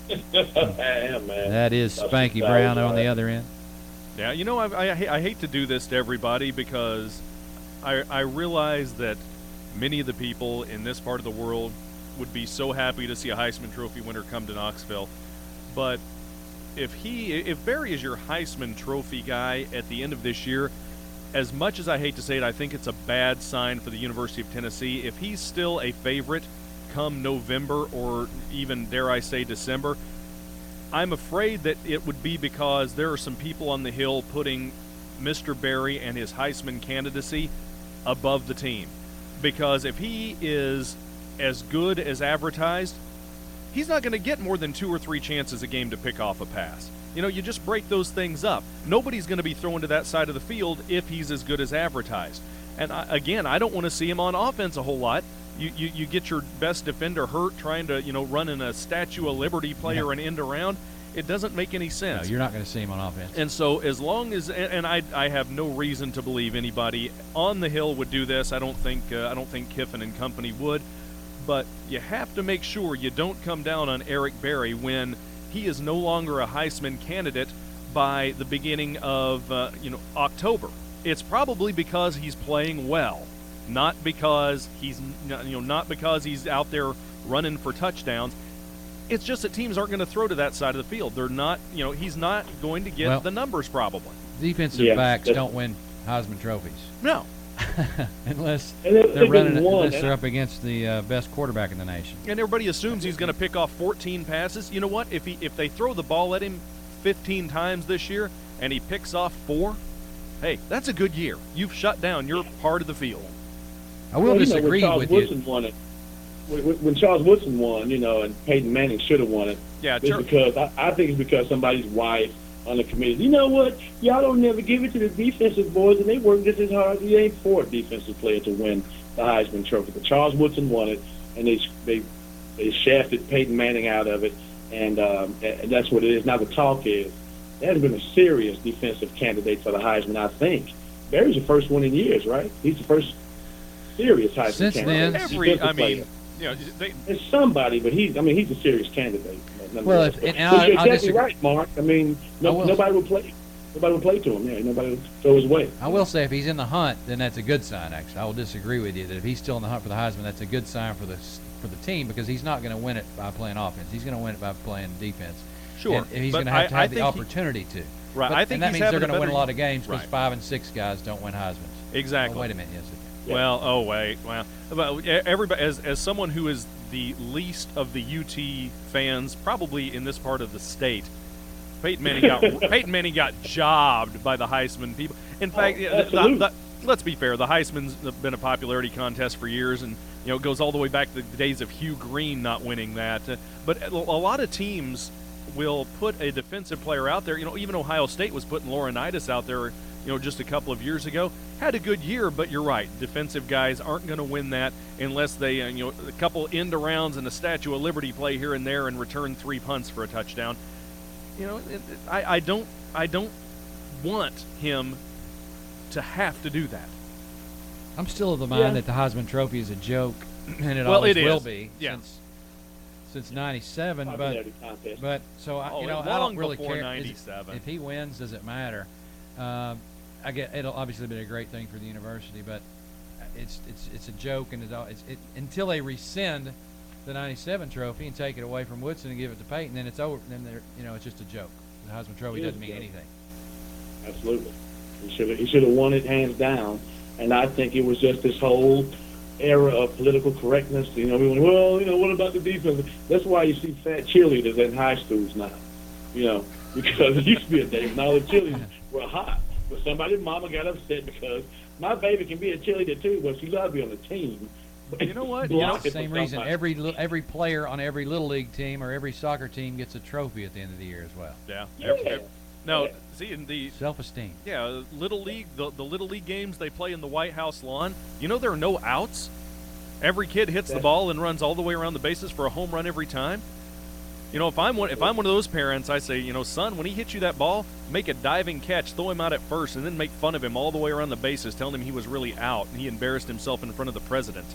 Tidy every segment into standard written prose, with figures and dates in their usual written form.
Yeah, man. That is That's Spanky exciting, Brown on the man. other end. Yeah, I hate to do this to everybody because I realize that many of the people in this part of the world would be so happy to see a Heisman Trophy winner come to Knoxville. But if Barry is your Heisman Trophy guy at the end of this year, as much as I hate to say it, I think it's a bad sign for the University of Tennessee. If he's still a favorite come November or even, dare I say, December, I'm afraid that it would be because there are some people on the Hill putting Mr. Barry and his Heisman candidacy above the team. Because if he is as good as advertised, he's not going to get more than 2 or 3 chances a game to pick off a pass. You just break those things up. Nobody's going to be thrown to that side of the field if he's as good as advertised. And I don't want to see him on offense a whole lot. You get your best defender hurt trying to, run in a Statue of Liberty play or an end around. It doesn't make any sense. No, you're not going to see him on offense. And so as long as, and I have no reason to believe anybody on the Hill would do this. I don't think Kiffin and company would. But you have to make sure you don't come down on Eric Berry when he is no longer a Heisman candidate by the beginning of October. It's probably because he's playing well, not because he's out there running for touchdowns. It's just that teams aren't going to throw to that side of the field. They're not, he's not going to get the numbers probably. Defensive backs don't win Heisman trophies. No. unless they're up against the best quarterback in the nation. And everybody assumes he's going to pick off 14 passes. You know what? If they throw the ball at him 15 times this year and he picks off 4, hey, that's a good year. You've shut down your part of the field. I will disagree with you. When Charles Woodson won, and Peyton Manning should have won it. Yeah, it's because I think it's because somebody's wife on the committee. You know what? Y'all don't never give it to the defensive boys, and they work just as hard. You ain't for a defensive player to win the Heisman Trophy. But Charles Woodson won it, and they shafted Peyton Manning out of it, and that's what it is. Now the talk is there has been a serious defensive candidate for the Heisman. I think Barry's the first one in years, right? He's the first serious Heisman candidate. It's somebody, but he's a serious candidate. Well, you're exactly right, Mark. Nobody would play. Nobody would play to him. Yeah, nobody would throw his way. I will say, if he's in the hunt, then that's a good sign. Actually, I will disagree with you that if he's still in the hunt for the Heisman, that's a good sign for the team because he's not going to win it by playing offense. He's going to win it by playing defense. Sure, and he's going to have the opportunity to. Right, I think that means they're going to win a lot of games because right. 5 and 6 guys don't win Heismans. Exactly. Oh, wait a minute, yes. Yeah. Well, everybody, as someone who is the least of the UT fans, probably in this part of the state, Peyton Manning got jobbed by the Heisman people. In fact, let's be fair, the Heisman's been a popularity contest for years, and it goes all the way back to the days of Hugh Green not winning that. But a lot of teams will put a defensive player out there. Even Ohio State was putting Laurinaitis out there. Just a couple of years ago, had a good year, but you're right. Defensive guys aren't going to win that unless they, a couple end arounds and a Statue of Liberty play here and there and return 3 punts for a touchdown. I don't want him to have to do that. I'm still of the mind that the Heisman Trophy is a joke, and it always will be. Yeah. Since '97, but so I don't really care. 97. If he wins, does it matter? I get it'll obviously be a great thing for the university, but it's a joke, and until they rescind the '97 trophy and take it away from Woodson and give it to Peyton, then it's over. Then it's just a joke. The Heisman Trophy doesn't mean anything. Absolutely, he should have won it hands down, and I think it was just this whole era of political correctness. We went, what about the defense? That's why you see fat cheerleaders in high schools now. Because it used to be a day when all the cheerleaders were hot. But somebody's mama got upset because my baby can be a cheerleader too, but she got to be on the team. But you know what? Same reason every player on every little league team or every soccer team gets a trophy at the end of the year as well. Yeah. No, see, in the self-esteem. Yeah, little league, the little league games they play in the White House lawn. There are no outs. Every kid hits the ball and runs all the way around the bases for a home run every time. If I'm one of those parents, I say, son, when he hits you that ball, make a diving catch, throw him out at first, and then make fun of him all the way around the bases, telling him he was really out and he embarrassed himself in front of the president.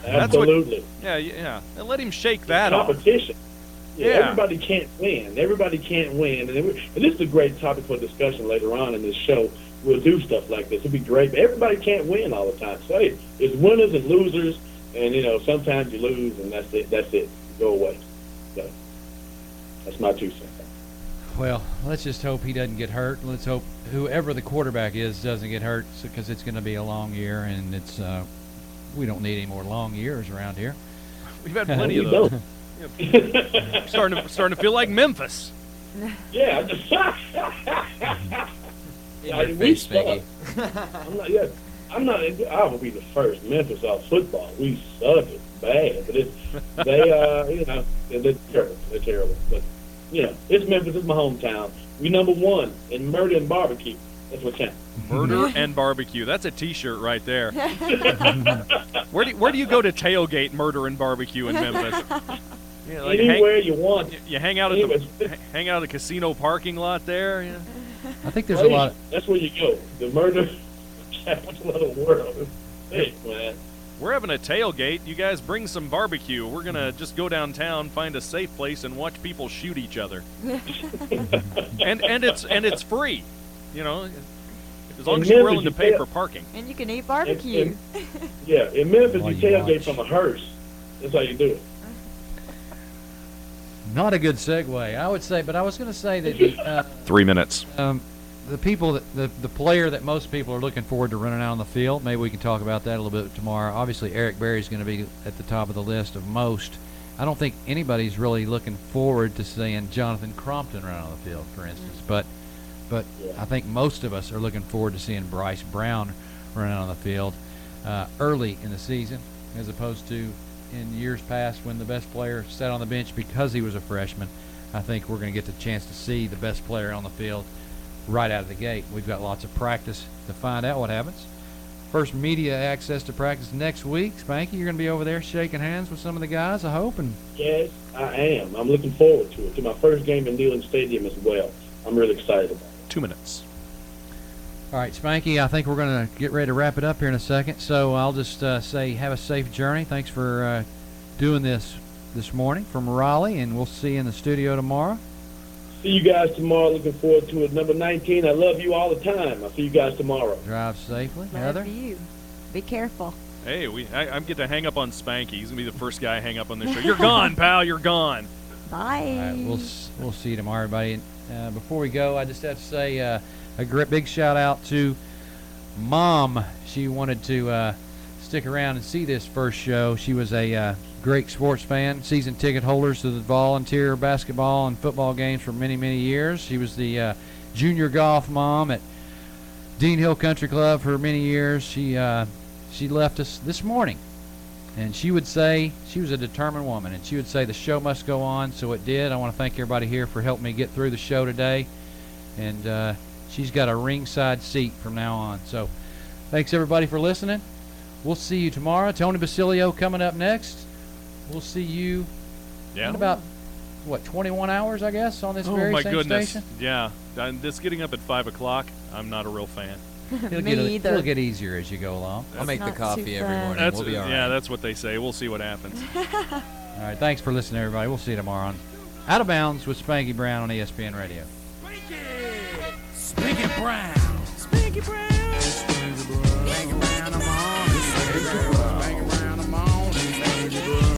Absolutely. Yeah, and let him shake that competition. off. Everybody can't win. Everybody can't win. And this is a great topic for discussion later on in this show. We'll do stuff like this. It'll be great. But everybody can't win all the time. So, hey, it's winners and losers. And, sometimes you lose, and that's it. That's it. Go away. So, that's my 2 cents. Well, let's just hope he doesn't get hurt. Let's hope whoever the quarterback is doesn't get hurt, because it's going to be a long year, and we don't need any more long years around here. We've had plenty of those. starting to feel like Memphis. Yeah. In your face, Maggie. I will be the first. Memphis off football. We suck it bad, but they're terrible. They're terrible. But it's Memphis. It's my hometown. We number 1 in murder and barbecue. That's what counts. Murder and barbecue. That's a T-shirt right there. Where do you go to tailgate murder and barbecue in Memphis? Anywhere you want. You hang out at the casino parking lot there. Yeah. I think there's a lot. That's where you go. The murder capital of the world. Hey, man. We're having a tailgate. You guys bring some barbecue. We're gonna just go downtown, find a safe place, and watch people shoot each other. and it's free. As long as you're willing to pay for parking. And you can eat barbecue. In Memphis, you tailgate from a hearse. That's how you do it. Not a good segue, I would say, but I was going to say that 3 minutes. The player that most people are looking forward to running out on the field, maybe we can talk about that a little bit tomorrow. Obviously, Eric Berry's going to be at the top of the list of most. I don't think anybody's really looking forward to seeing Jonathan Crompton run on the field, for instance, but I think most of us are looking forward to seeing Bryce Brown run out on the field early in the season, as opposed to in years past when the best player sat on the bench because he was a freshman. I think we're going to get the chance to see the best player on the field right out of the gate. We've got lots of practice to find out what happens. First media access to practice next week. Spanky, you're going to be over there shaking hands with some of the guys, I hope. Yes, I am. I'm looking forward to it. To my first game in Neyland Stadium as well. I'm really excited about it. 2 minutes. All right, Spanky, I think we're going to get ready to wrap it up here in a second. So I'll just say have a safe journey. Thanks for doing this morning from Raleigh, and we'll see you in the studio tomorrow. See you guys tomorrow. Looking forward to it. Number 19, I love you all the time. I'll see you guys tomorrow. Drive safely. Heather? Love you. Be careful. Hey, I get to hang up on Spanky. He's going to be the first guy I hang up on this show. You're gone, pal. You're gone. Bye. All right, we'll see you tomorrow, everybody. And before we go, I just have to say a big shout-out to Mom. She wanted to stick around and see this first show. She was a great sports fan, season ticket holders to the volunteer basketball and football games for many, many years. She was the junior golf mom at Dean Hill Country Club for many years. She left us this morning, and she would say she was a determined woman, and she would say the show must go on, so it did. I want to thank everybody here for helping me get through the show today, and she's got a ringside seat from now on. So thanks, everybody, for listening. We'll see you tomorrow. Tony Basilio coming up next. We'll see you in about, 21 hours, I guess, on this very same goodness. station? Yeah. Just getting up at 5 o'clock, I'm not a real fan. It'll get easier as you go along. I'll make the not coffee too every fun. morning. We'll be all right. Yeah, that's what they say. We'll see what happens. All right, thanks for listening, everybody. We'll see you tomorrow on Out of Bounds with Spanky Brown on ESPN Radio. Spanky Brown. Spanky Brown.